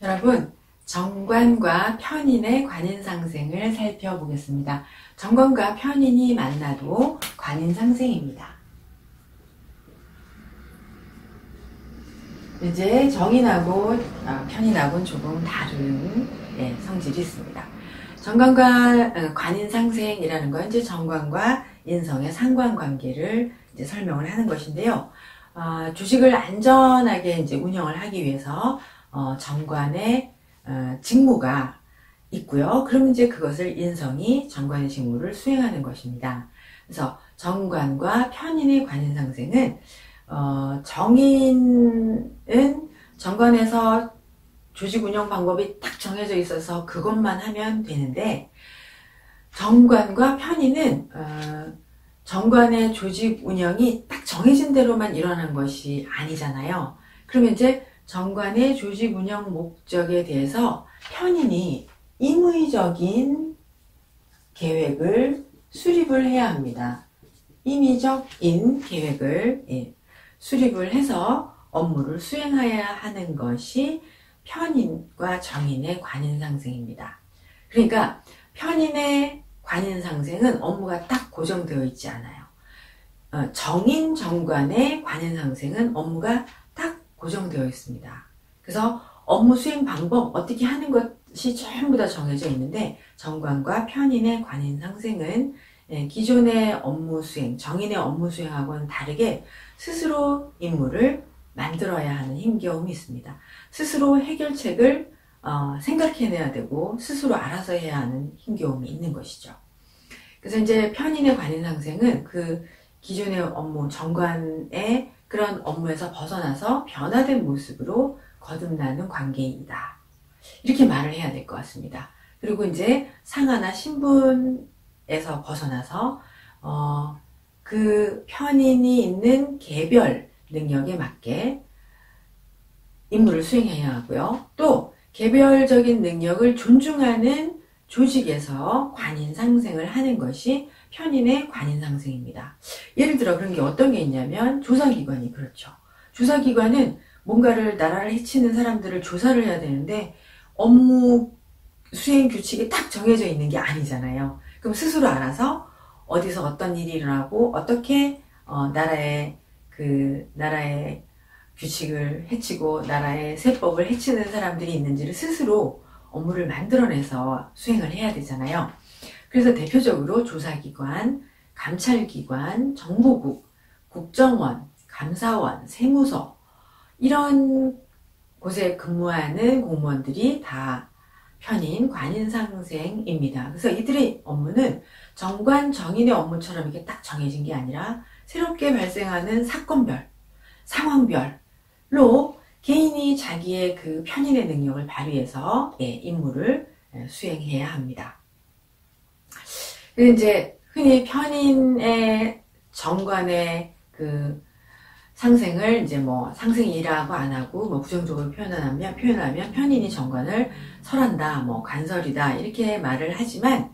여러분, 정관과 편인의 관인상생을 살펴보겠습니다. 정관과 편인이 만나도 관인상생입니다. 이제 정인하고 편인하고는 조금 다른 성질이 있습니다. 정관과 관인상생이라는 건 이제 정관과 인성의 상관관계를 이제 설명을 하는 것인데요. 주식을 안전하게 이제 운영을 하기 위해서 정관의 직무가 있고요. 그럼 이제 그것을 인성이 정관의 직무를 수행하는 것입니다. 그래서 정관과 편인의 관인상생은 정인은 정관에서 조직 운영 방법이 딱 정해져 있어서 그것만 하면 되는데, 정관과 편인은 정관의 조직 운영이 딱 정해진 대로만 일어난 것이 아니잖아요. 그러면 이제 정관의 조직 운영 목적에 대해서 편인이 임의적인 계획을 수립을 해야 합니다. 임의적인 계획을 수립을 해서 업무를 수행해야 하는 것이 편인과 정인의 관인상생입니다. 그러니까 편인의 관인상생은 업무가 딱 고정되어 있지 않아요. 정인 정관의 관인상생은 업무가 딱 고정되어 있습니다. 그래서 업무 수행 방법, 어떻게 하는 것이 전부 다 정해져 있는데, 정관과 편인의 관인상생은 기존의 업무 수행, 정인의 업무 수행하고는 다르게 스스로 임무를 만들어야 하는 힘겨움이 있습니다. 스스로 해결책을 생각해내야 되고 스스로 알아서 해야 하는 힘겨움이 있는 것이죠. 그래서 이제 편인의 관인상생은 그 기존의 업무, 정관의 그런 업무에서 벗어나서 변화된 모습으로 거듭나는 관계이다. 이렇게 말을 해야 될 것 같습니다. 그리고 이제 상하나 신분에서 벗어나서 그 편인이 있는 개별 능력에 맞게 임무를 수행해야 하고요. 또 개별적인 능력을 존중하는 조직에서 관인상생을 하는 것이 편인의 관인상생입니다. 예를 들어 그런 게 어떤 게 있냐면 조사기관이 그렇죠. 조사기관은 뭔가를 나라를 해치는 사람들을 조사를 해야 되는데 업무 수행 규칙이 딱 정해져 있는 게 아니잖아요. 그럼 스스로 알아서 어디서 어떤 일이 일어나고 어떻게 나라의 규칙을 해치고 나라의 세법을 해치는 사람들이 있는지를 스스로 업무를 만들어내서 수행을 해야 되잖아요. 그래서 대표적으로 조사기관, 감찰기관, 정보국, 국정원, 감사원, 세무서 이런 곳에 근무하는 공무원들이 다 편인 관인상생입니다. 그래서 이들의 업무는 정관, 정인의 업무처럼 이렇게 딱 정해진 게 아니라 새롭게 발생하는 사건별, 상황별로 개인이 자기의 그 편인의 능력을 발휘해서 임무를 수행해야 합니다. 그리고 이제 흔히 편인의 정관의 그 상생을 이제 뭐 상생이라고 안 하고 뭐 부정적으로 표현하면 편인이 정관을 설한다, 뭐 간설이다 이렇게 말을 하지만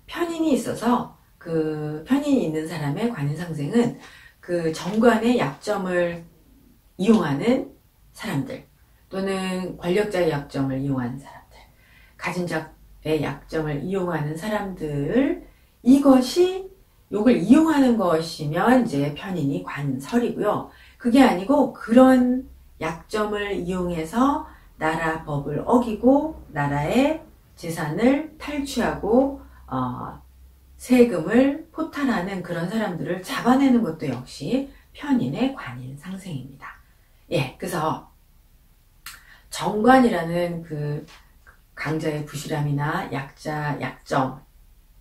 편인이 있어서 그 편인이 있는 사람의 관인상생은 그 정관의 약점을 이용하는 사람들 또는 권력자의 약점을 이용하는 사람들, 가진 자의 약점을 이용하는 사람들, 이걸 이용하는 것이면 이제 편인이 관설이고요. 그게 아니고 그런 약점을 이용해서 나라 법을 어기고 나라의 재산을 탈취하고 세금을 포탈하는 그런 사람들을 잡아내는 것도 역시 편인의 관인상생입니다. 그래서 정관이라는 그 강자의 부실함이나 약점,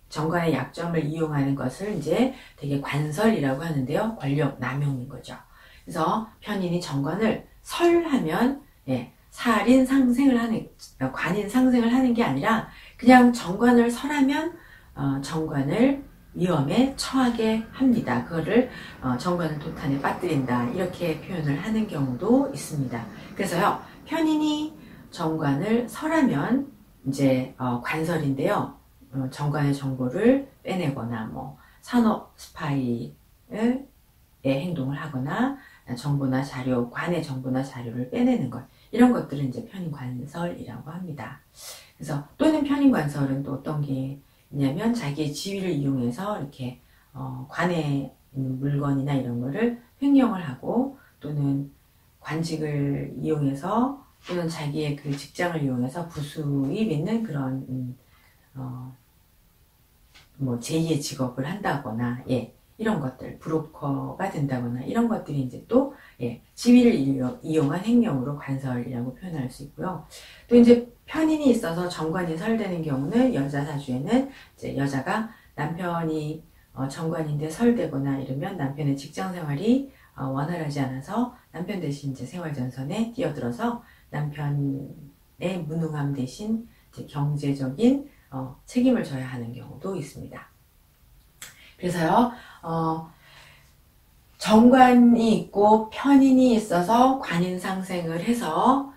정관의 약점을 이용하는 것을 이제 되게 관설이라고 하는데요. 권력 남용인 거죠. 그래서 편인이 정관을 설하면 살인 상생을 하는, 관인 상생을 하는 게 아니라 그냥 정관을 설하면 정관을 위험에 처하게 합니다. 그거를 정관을 도탄에 빠뜨린다 이렇게 표현을 하는 경우도 있습니다. 그래서요, 편인이 정관을 설하면 이제 관설인데요. 정관의 정보를 빼내거나 뭐 산업 스파이의 행동을 하거나 정보나 자료, 관의 정보나 자료를 빼내는 것, 이런 것들은 이제 편인관설이라고 합니다. 그래서 또는 편인관설은 또 어떤 게 있냐면 자기의 지위를 이용해서 이렇게 관에 있는 물건이나 이런 거를 횡령을 하고 또는 관직을 이용해서 또는 자기의 그 직장을 이용해서 부수입 있는 그런 뭐 제2의 직업을 한다거나 이런 것들 브로커가 된다거나 이런 것들이 이제 또 지위를 이용한 행령으로 관설이라고 표현할 수 있고요. 또 이제 편인이 있어서 정관이 설되는 경우는 여자 사주에는 이제 여자가 남편이 정관인데 설되거나 이러면 남편의 직장 생활이 원활하지 않아서 남편 대신 이제 생활전선에 뛰어들어서 남편의 무능함 대신 이제 경제적인 책임을 져야 하는 경우도 있습니다. 그래서요, 정관이 있고 편인이 있어서 관인상생을 해서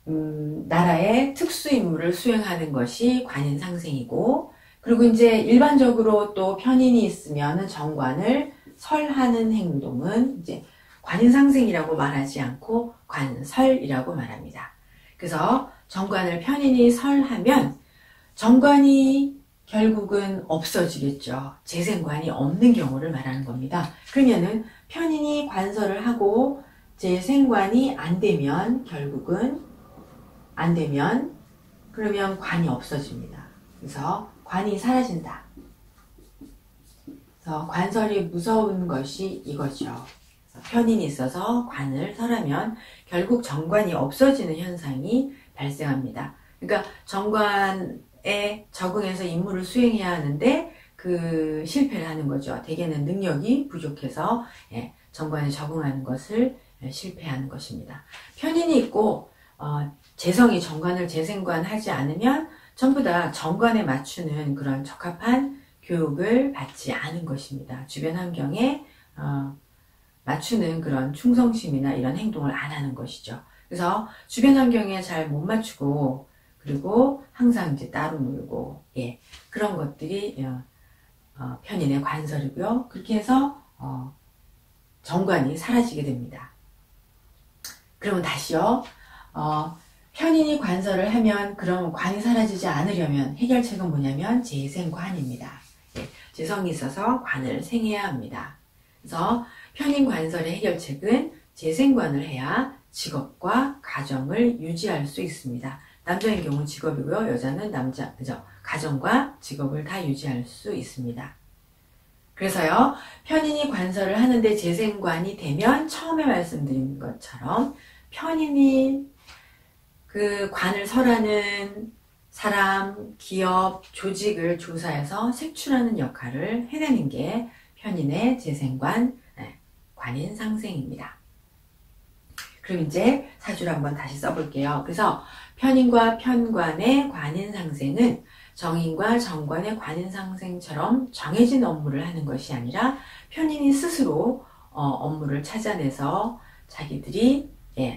나라의 특수 임무를 수행하는 것이 관인상생이고, 그리고 이제 일반적으로 또 편인이 있으면 정관을 설하는 행동은 이제 관인상생이라고 말하지 않고 관설이라고 말합니다. 그래서 정관을 편인이 설하면 정관이 결국은 없어지겠죠. 재생관이 없는 경우를 말하는 겁니다. 그러면은 편인이 관설을 하고 재생관이 안 되면 결국은 안 되면 그러면 관이 없어집니다. 그래서 관이 사라진다. 그래서 관설이 무서운 것이 이거죠. 편인이 있어서 관을 설하면 결국 정관이 없어지는 현상이 발생합니다. 그러니까 정관에 적응해서 임무를 수행해야 하는데 그 실패를 하는 거죠. 대개는 능력이 부족해서 정관에 적응하는 것을 실패하는 것입니다. 편인이 있고 재성이 정관을 재생관하지 않으면 전부 다 정관에 맞추는 그런 적합한 교육을 받지 않은 것입니다. 주변 환경에 맞추는 그런 충성심이나 이런 행동을 안 하는 것이죠. 그래서 주변 환경에 잘 못 맞추고 그리고 항상 이제 따로 놀고 그런 것들이 편인의 관설이고요. 그렇게 해서 정관이 사라지게 됩니다. 그러면 다시요. 편인이 관설을 하면 그럼 관이 사라지지 않으려면 해결책은 뭐냐면 재생관입니다. 재성이 있어서 관을 생해야 합니다. 그래서 편인 관설의 해결책은 재생관을 해야 직업과 가정을 유지할 수 있습니다. 남자인 경우 직업이고요. 여자는 가정과 직업을 다 유지할 수 있습니다. 그래서요, 편인이 관설을 하는데 재생관이 되면 처음에 말씀드린 것처럼 편인이 그 관을 설하는 사람, 기업, 조직을 조사해서 색출하는 역할을 해내는 게 편인의 재생관, 관인상생입니다. 그럼 이제 사주를 한번 다시 써볼게요. 그래서 편인과 편관의 관인상생은 정인과 정관의 관인상생처럼 정해진 업무를 하는 것이 아니라 편인이 스스로 업무를 찾아내서 자기들이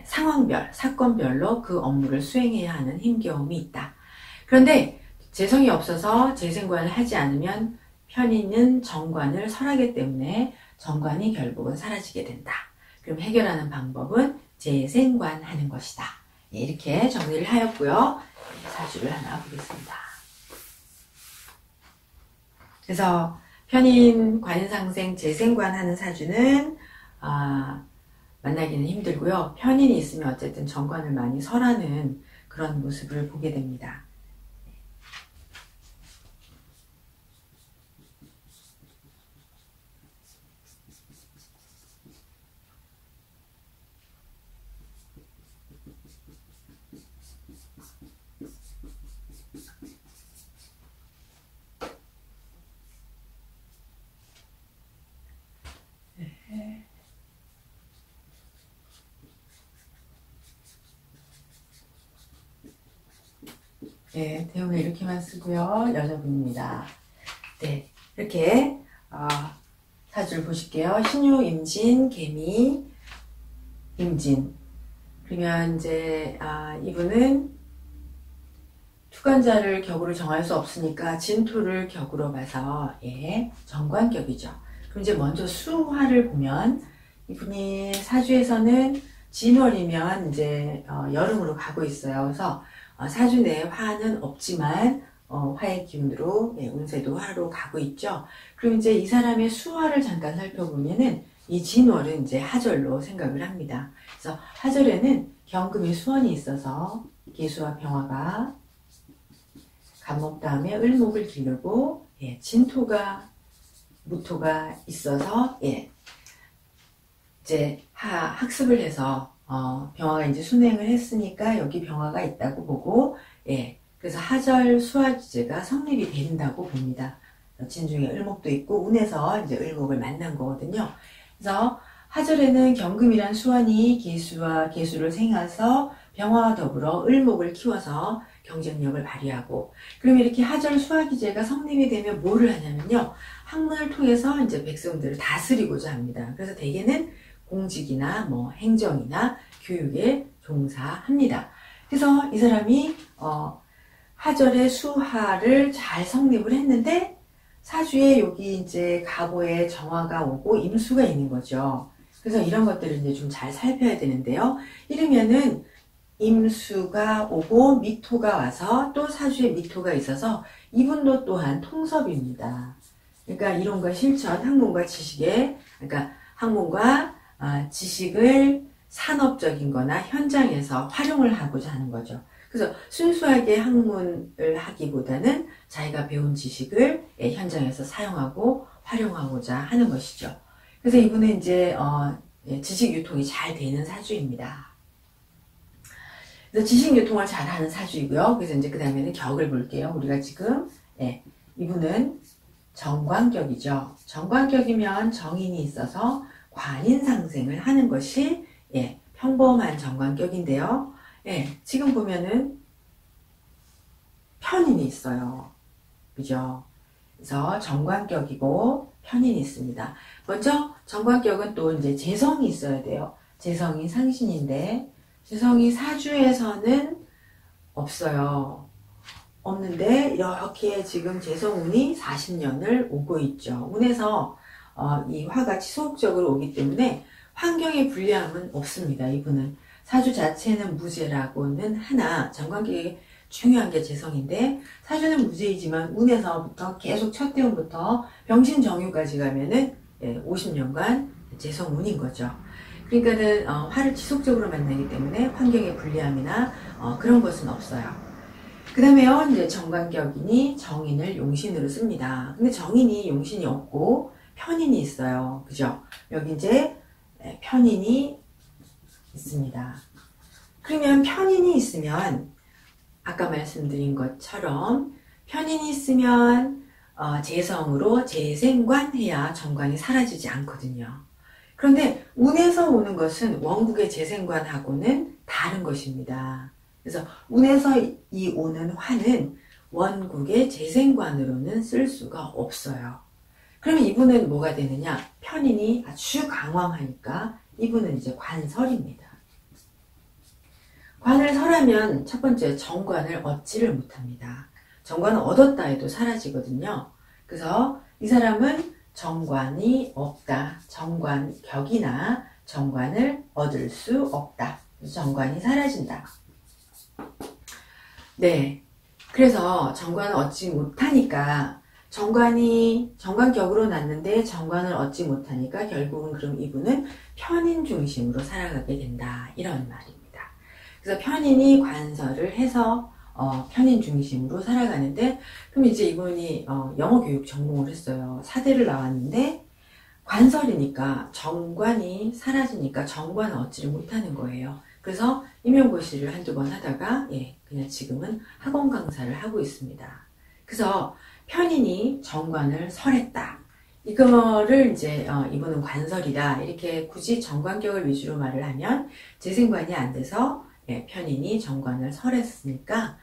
상황별, 사건별로 그 업무를 수행해야 하는 힘겨움이 있다. 그런데 재성이 없어서 재생관을 하지 않으면 편인은 정관을 설하기 때문에 정관이 결국은 사라지게 된다. 그럼 해결하는 방법은 재생관하는 것이다. 이렇게 정리를 하였고요. 사주를 하나 보겠습니다. 그래서 편인, 관인상생, 재생관하는 사주는 만나기는 힘들고요. 편인이 있으면 어쨌든 정관을 많이 설하는 그런 모습을 보게 됩니다. 대운을 이렇게만 쓰고요. 여자분입니다. 이렇게 사주를 보실게요. 신유, 임진, 개미, 임진. 그러면 이제 이분은 투관자를 격으로 정할 수 없으니까 진토를 격으로 봐서 정관격이죠. 그럼 이제 먼저 수화를 보면 이분이 사주에서는 진월이면 이제 여름으로 가고 있어요. 그래서 사주 내에 화는 없지만 화의 기운으로 운세도 화로 가고 있죠. 그럼 이제 이 사람의 수화를 잠깐 살펴보면은 이 진월은 이제 하절로 생각을 합니다. 그래서 하절에는 경금의 수원이 있어서 계수와 병화가 간목 다음에 을목을 기르고 진토가 무토가 있어서 이제 학습을 해서 병화가 이제 순행을 했으니까 여기 병화가 있다고 보고 그래서 하절 수화 기제가 성립이 된다고 봅니다. 진중에 을목도 있고 운에서 이제 을목을 만난 거거든요. 그래서 하절에는 경금이란 수완이 계수와 계수를 생해서 병화와 더불어 을목을 키워서 경쟁력을 발휘하고, 그럼 이렇게 하절 수화 기제가 성립이 되면 뭐를 하냐면요, 학문을 통해서 이제 백성들을 다스리고자 합니다. 그래서 대개는 공직이나 뭐 행정이나 교육에 종사합니다. 그래서 이 사람이 하절의 수화를 잘 성립을 했는데 사주에 여기 이제 갑오에 정화가 오고 임수가 있는 거죠. 그래서 이런 것들을 이제 좀 잘 살펴야 되는데요. 이러면은 임수가 오고 미토가 와서 또 사주에 미토가 있어서 이분도 또한 통섭입니다. 그러니까 이론과 실천, 학문과 지식에, 그러니까 학문과 지식을 산업적인 거나 현장에서 활용을 하고자 하는 거죠. 그래서 순수하게 학문을 하기보다는 자기가 배운 지식을 현장에서 사용하고 활용하고자 하는 것이죠. 그래서 이분은 이제 지식 유통이 잘 되는 사주입니다. 그래서 지식 유통을 잘 하는 사주이고요. 그래서 이제 그 다음에는 격을 볼게요. 우리가 지금 이분은 정관격이죠. 정관격이면 정인이 있어서 관인상생을 하는 것이 평범한 정관격인데요. 지금 보면은 편인이 있어요. 그죠? 그래서 정관격이고 편인이 있습니다. 먼저 정관격은 또 이제 재성이 있어야 돼요. 재성이 상신인데 재성이 사주에서는 없어요. 없는데 이렇게 지금 재성운이 40년을 오고 있죠. 운에서 이 화가 지속적으로 오기 때문에 환경의 불리함은 없습니다. 이분은 사주 자체는 무죄라고는 하나 정관격이 중요한 게 재성인데 사주는 무죄이지만 운에서부터 계속 첫 대운부터 병신정유까지 가면은 50년간 재성운인 거죠. 그러니까는 화를 지속적으로 만나기 때문에 환경의 불리함이나 그런 것은 없어요. 그 다음에요, 이제 정관격이니 정인을 용신으로 씁니다. 근데 정인이 용신이 없고 편인이 있어요. 그죠? 여기 이제 편인이 있습니다. 그러면 편인이 있으면 아까 말씀드린 것처럼 편인이 있으면 재성으로 재생관해야 정관이 사라지지 않거든요. 그런데 운에서 오는 것은 원국의 재생관하고는 다른 것입니다. 그래서 운에서 이 오는 화는 원국의 재생관으로는 쓸 수가 없어요. 그러면 이분은 뭐가 되느냐? 편인이 아주 강황하니까 이분은 이제 관설입니다. 관을 설하면 첫 번째 정관을 얻지를 못합니다. 정관을 얻었다 해도 사라지거든요. 그래서 이 사람은 정관이 없다. 정관격이나 정관을 얻을 수 없다. 정관이 사라진다. 그래서 정관을 얻지 못하니까 정관격으로 났는데 정관을 얻지 못하니까 결국은 그럼 이분은 편인 중심으로 살아가게 된다. 이런 말입니다. 그래서 편인이 관설을 해서 편인 중심으로 살아가는데, 그럼 이제 이분이 영어 교육 전공을 했어요. 사대를 나왔는데 관설이니까 정관이 사라지니까 정관을 얻지를 못하는 거예요. 그래서 임용고시를 한두 번 하다가 그냥 지금은 학원 강사를 하고 있습니다. 그래서 편인이 정관을 설했다. 이거를 이제 이분은 관설이다. 이렇게 굳이 정관격을 위주로 말을 하면 재생관이 안 돼서 편인이 정관을 설했으니까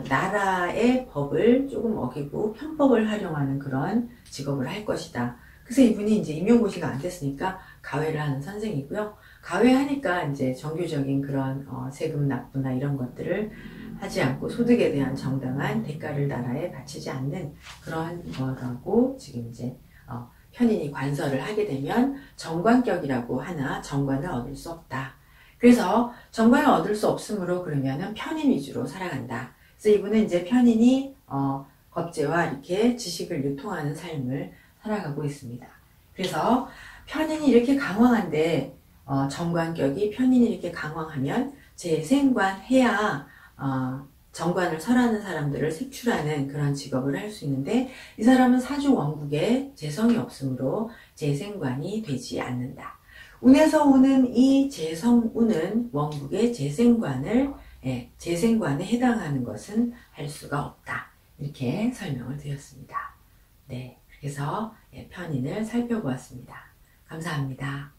나라의 법을 조금 어기고 편법을 활용하는 그런 직업을 할 것이다. 그래서 이분이 이제 임용고시가 안 됐으니까 가외를 하는 선생이고요. 가외하니까 이제 정규적인 그런 세금 납부나 이런 것들을 하지 않고 소득에 대한 정당한 대가를 나라에 바치지 않는 그러한 거라고 지금 이제 편인이 관설을 하게 되면 정관격이라고 하나 정관을 얻을 수 없다. 그래서 정관을 얻을 수 없으므로 그러면은 편인 위주로 살아간다. 그래서 이분은 이제 편인이 겁재와 이렇게 지식을 유통하는 삶을 살아가고 있습니다. 그래서 편인이 이렇게 강황한데 정관격이 편인이 이렇게 강황하면 재생관 해야 정관을 설하는 사람들을 색출하는 그런 직업을 할 수 있는데 이 사람은 사주 원국에 재성이 없으므로 재생관이 되지 않는다. 운에서 오는 이 재성운은 원국의 재생관에 해당하는 것은 할 수가 없다. 이렇게 설명을 드렸습니다. 네, 그래서 편인을 살펴보았습니다. 감사합니다.